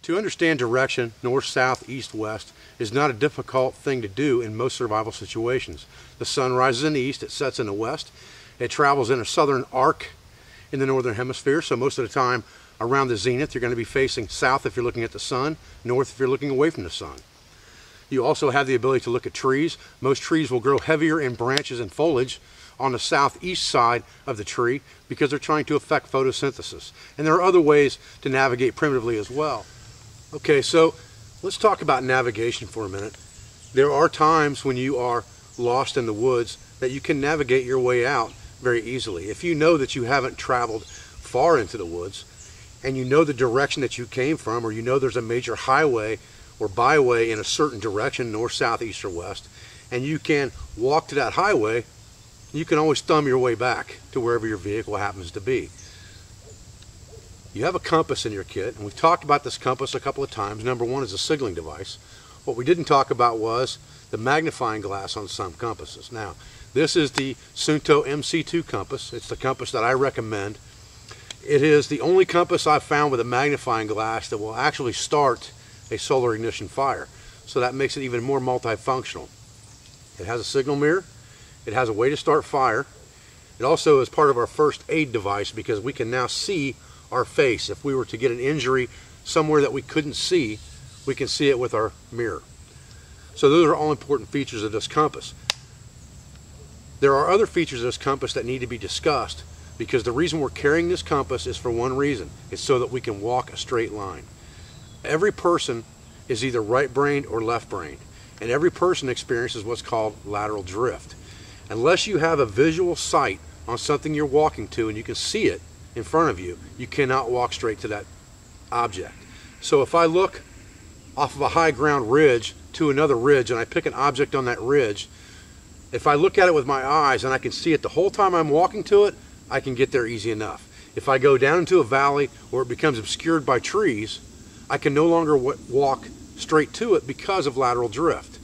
To understand direction, north, south, east, west, is not a difficult thing to do in most survival situations. The sun rises in the east, it sets in the west. It travels in a southern arc in the northern hemisphere, so most of the time around the zenith you're going to be facing south if you're looking at the sun, north if you're looking away from the sun. You also have the ability to look at trees. Most trees will grow heavier in branches and foliage on the southeast side of the tree because they're trying to affect photosynthesis. And there are other ways to navigate primitively as well. Okay, so let's talk about navigation for a minute. There are times when you are lost in the woods that you can navigate your way out very easily. If you know that you haven't traveled far into the woods and you know the direction that you came from, or you know there's a major highway or byway in a certain direction, north, south, east, or west, and you can walk to that highway, you can always thumb your way back to wherever your vehicle happens to be. You have a compass in your kit, and we've talked about this compass a couple of times. Number one is a signaling device. What we didn't talk about was the magnifying glass on some compasses. Now, this is the Suunto MC2 compass. It's the compass that I recommend. It is the only compass I've found with a magnifying glass that will actually start a solar ignition fire. So that makes it even more multifunctional. It has a signal mirror. It has a way to start fire. It also is part of our first aid device because we can now see our face. If we were to get an injury somewhere that we couldn't see, we can see it with our mirror. So those are all important features of this compass. There are other features of this compass that need to be discussed because the reason we're carrying this compass is for one reason. It's so that we can walk a straight line. Every person is either right-brained or left-brained, and every person experiences what's called lateral drift. Unless you have a visual sight on something you're walking to and you can see it in front of you, you cannot walk straight to that object. So if I look off of a high ground ridge to another ridge and I pick an object on that ridge, if I look at it with my eyes and I can see it the whole time I'm walking to it, I can get there easy enough. If I go down into a valley where it becomes obscured by trees, I can no longer walk straight to it because of lateral drift.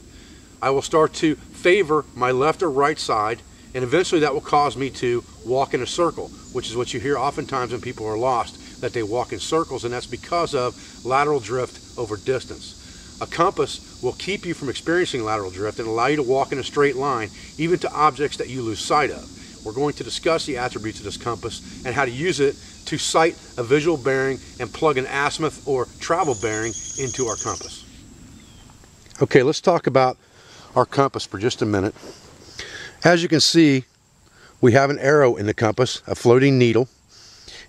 I will start to favor my left or right side, and eventually that will cause me to walk in a circle, which is what you hear oftentimes when people are lost, that they walk in circles, and that's because of lateral drift over distance. A compass will keep you from experiencing lateral drift and allow you to walk in a straight line, even to objects that you lose sight of. We're going to discuss the attributes of this compass and how to use it to sight a visual bearing and plug an azimuth or travel bearing into our compass. Okay, let's talk about our compass for just a minute. As you can see, we have an arrow in the compass, a floating needle,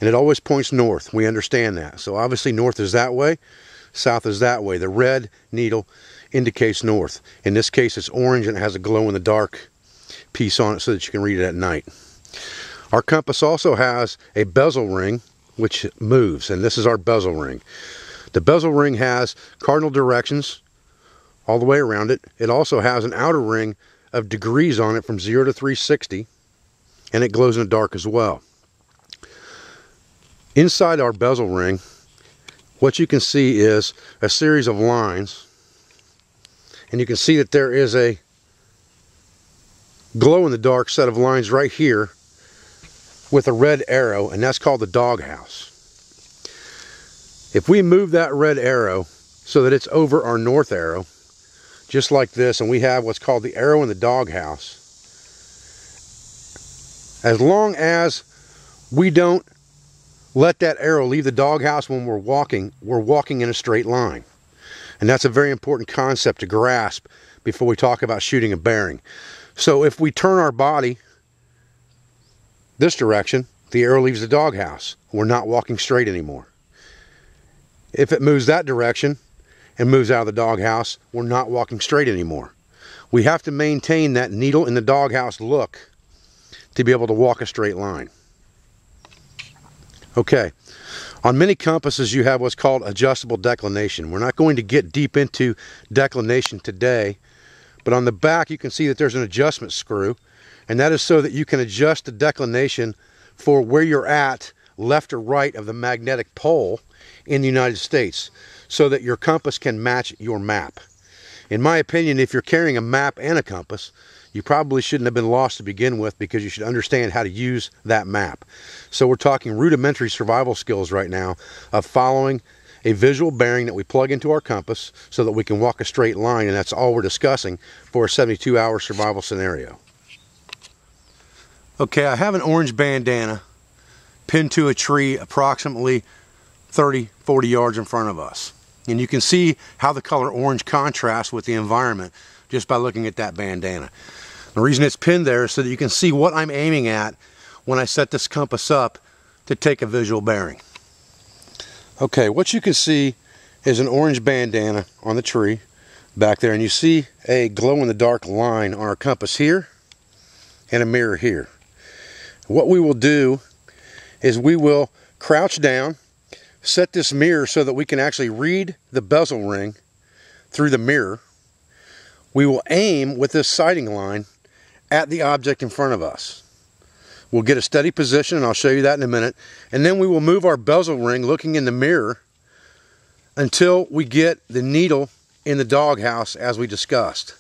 and it always points north. We understand that. So obviously north is that way, south is that way. The red needle indicates north. In this case it's orange and it has a glow in the dark piece on it so that you can read it at night. Our compass also has a bezel ring which moves, and this is our bezel ring. The bezel ring has cardinal directions all the way around it. It also has an outer ring of degrees on it from 0 to 360, and it glows in the dark as well. Inside our bezel ring, what you can see is a series of lines, and you can see that there is a glow in the dark set of lines right here with a red arrow, and that's called the doghouse. If we move that red arrow so that it's over our north arrow, just like this, and we have what's called the arrow in the doghouse, as long as we don't let that arrow leave the doghouse when we're walking in a straight line. And that's a very important concept to grasp before we talk about shooting a bearing. So if we turn our body this direction, the arrow leaves the doghouse. We're not walking straight anymore. If it moves that direction and moves out of the doghouse, we're not walking straight anymore. We have to maintain that needle in the doghouse look to be able to walk a straight line. Okay, on many compasses you have what's called adjustable declination. We're not going to get deep into declination today, but on the back you can see that there's an adjustment screw, and that is so that you can adjust the declination for where you're at, left or right of the magnetic pole in the United States, so that your compass can match your map. In my opinion, if you're carrying a map and a compass, you probably shouldn't have been lost to begin with, because you should understand how to use that map. So we're talking rudimentary survival skills right now of following a visual bearing that we plug into our compass so that we can walk a straight line, and that's all we're discussing for a 72-hour survival scenario. Okay, I have an orange bandana pinned to a tree approximately 30-40 yards in front of us. And you can see how the color orange contrasts with the environment just by looking at that bandana. The reason it's pinned there is so that you can see what I'm aiming at when I set this compass up to take a visual bearing. Okay, what you can see is an orange bandana on the tree back there, and you see a glow-in-the-dark line on our compass here and a mirror here. What we will do is we will crouch down, set this mirror so that we can actually read the bezel ring through the mirror. We will aim with this sighting line at the object in front of us. We'll get a steady position, and I'll show you that in a minute, and then we will move our bezel ring looking in the mirror until we get the needle in the doghouse as we discussed.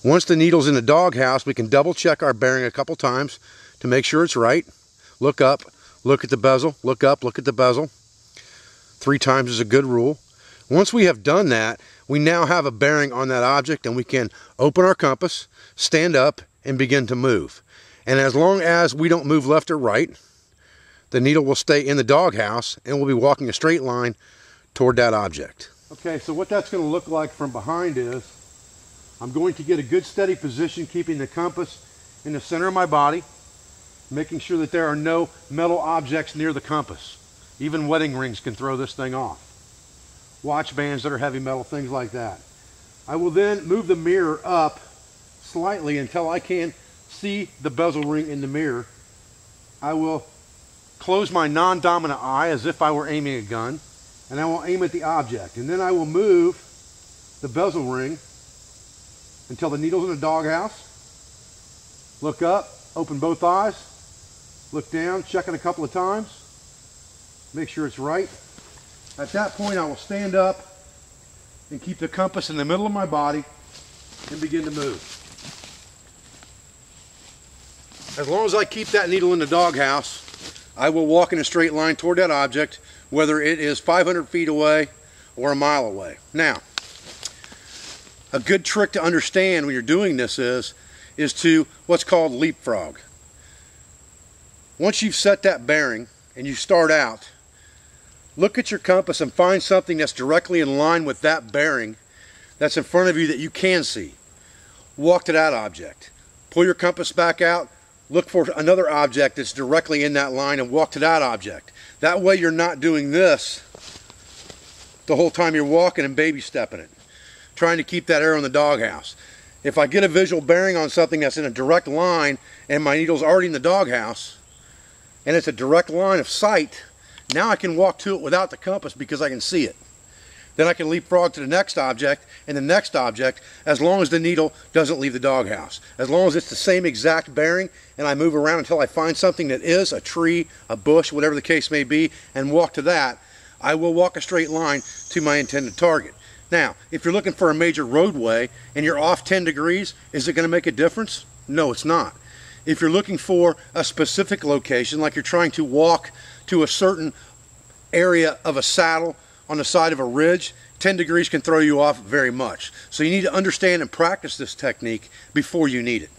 Once the needle's in the doghouse, we can double check our bearing a couple times to make sure it's right. Look up, look at the bezel, look up, look at the bezel. 3 times is a good rule. Once we have done that, we now have a bearing on that object, and we can open our compass, stand up, and begin to move. And as long as we don't move left or right, the needle will stay in the doghouse, and we'll be walking a straight line toward that object. Okay, so what that's going to look like from behind is I'm going to get a good steady position, keeping the compass in the center of my body, making sure that there are no metal objects near the compass. Even wedding rings can throw this thing off. Watch bands that are heavy metal, things like that. I will then move the mirror up slightly until I can see the bezel ring in the mirror. I will close my non-dominant eye as if I were aiming a gun, and I will aim at the object. And then I will move the bezel ring until the needle's in the doghouse. Look up, open both eyes, look down, check it a couple of times, make sure it's right. At that point, I will stand up and keep the compass in the middle of my body and begin to move. As long as I keep that needle in the doghouse, I will walk in a straight line toward that object, whether it is 500 feet away or a mile away. Now, a good trick to understand when you're doing this is to what's called leapfrog. Once you've set that bearing and you start out, look at your compass and find something that's directly in line with that bearing that's in front of you that you can see. Walk to that object. Pull your compass back out, look for another object that's directly in that line, and walk to that object. That way you're not doing this the whole time you're walking and baby stepping it, trying to keep that arrow in the doghouse. If I get a visual bearing on something that's in a direct line and my needle's already in the doghouse and it's a direct line of sight, now I can walk to it without the compass because I can see it. Then I can leapfrog to the next object and the next object, as long as the needle doesn't leave the doghouse. As long as it's the same exact bearing, and I move around until I find something that is a tree, a bush, whatever the case may be, and walk to that, I will walk a straight line to my intended target. Now, if you're looking for a major roadway and you're off 10 degrees, is it going to make a difference? No, it's not. If you're looking for a specific location, like you're trying to walk to a certain area of a saddle on the side of a ridge, 10 degrees can throw you off very much. So you need to understand and practice this technique before you need it.